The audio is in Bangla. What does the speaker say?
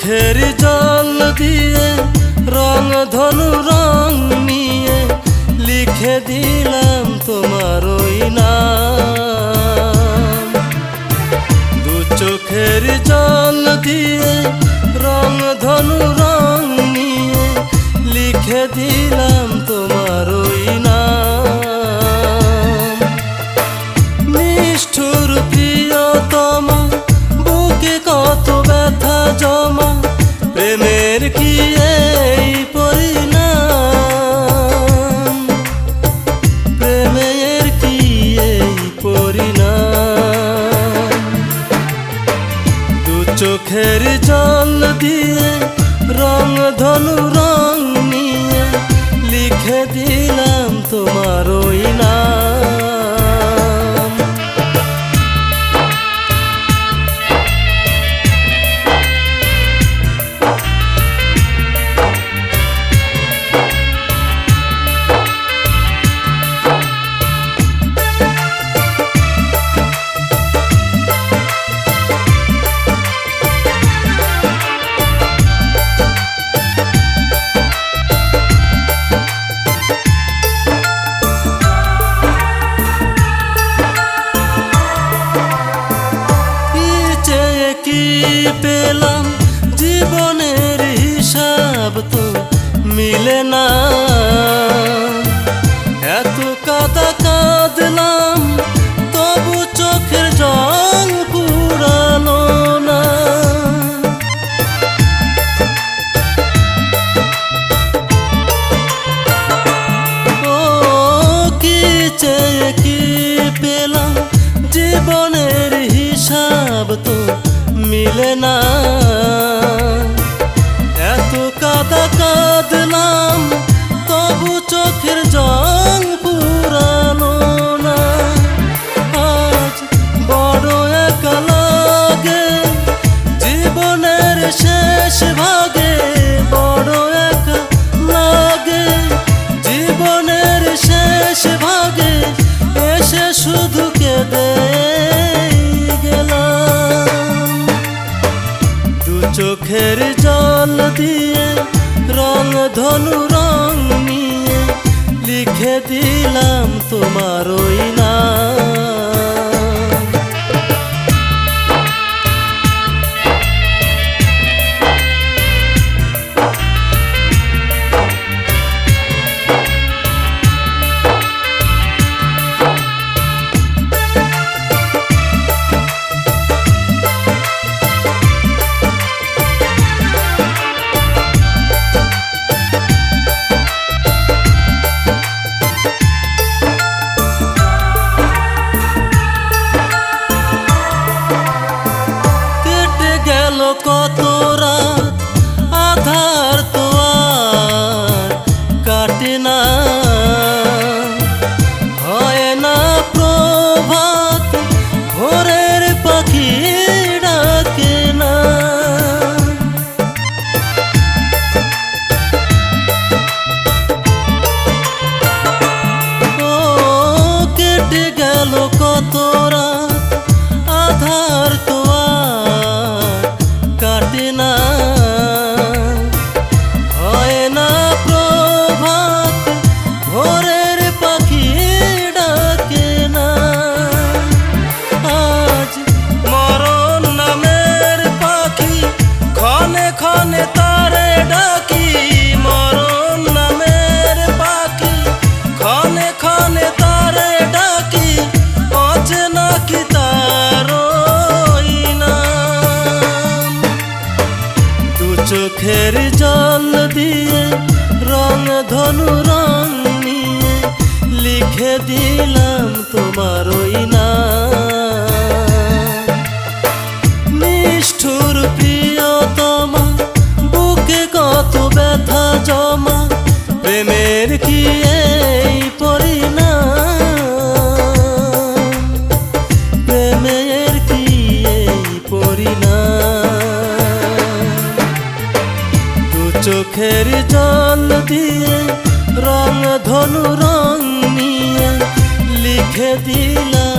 চোখের জল দিয়ে রং ধনু রং নিয়ে লিখে দিলাম তোমার ওই নাম। দু চোখের জল দিয়ে রং ধনু রং নিয়ে লিখে দিলাম তোমার ওই নাম। নিষ্ঠুর প্রিয়তমা বুকে কত ব্যথা জমা, প্রেমের কি এই পরিণাম, প্রেমের কি এই পরিণাম। দু চোখের জল দিয়ে রং ধনু রং নিয়ে লিখে দিলাম তোমার ওই নাম। পেলাম জীবনের হিসাব তো মিলে না, এত কাঁদা কাঁদলাম তবু চোখের জল কুড়ালো না। ও কি চেয়ে কি পেলাম জীবনের হিসাব তো মিলে না, এত কাঁদা কাঁদলাম তবু চোখের জল পুরানো না। আজ বড় একা লাগে জীবনের শেষ ভাগে, বড় একা লাগে জীবনের শেষ ভাগে, এসে শুধু কেঁদে চোখের জল দিয়ে রং ধনু রং নিয়ে লিখে দিলাম তোমার ওই নাম। কত রাত আধার তো আর কাটে না, হয় না প্রভাত ভোরের পাখি ডাকে না। ও কেটে গেল কত রাত আধার তো কাটে না, হয় না প্রভাত ভোরের পাখি ডাকে না। আজ মরণ নামের পাখি ক্ষণে ক্ষণে তারে ডাকি, মরণ নামের পাখি ক্ষণে ক্ষণে তারে ডাকি, আছে নাকি তার চোখের জল দিয়ে রং ধনু রং নিয়ে লিখে দিলাম তোমার ওই নাম। নিষ্ঠুর প্রিয়তমা বুকে কত ব্যথা জমা, প্রেমের কি এই পরিণাম, প্রেমের কি এই পরিণাম। চোখের জল দিয়ে রং ধনু রং নিয়ে লিখে দিলাম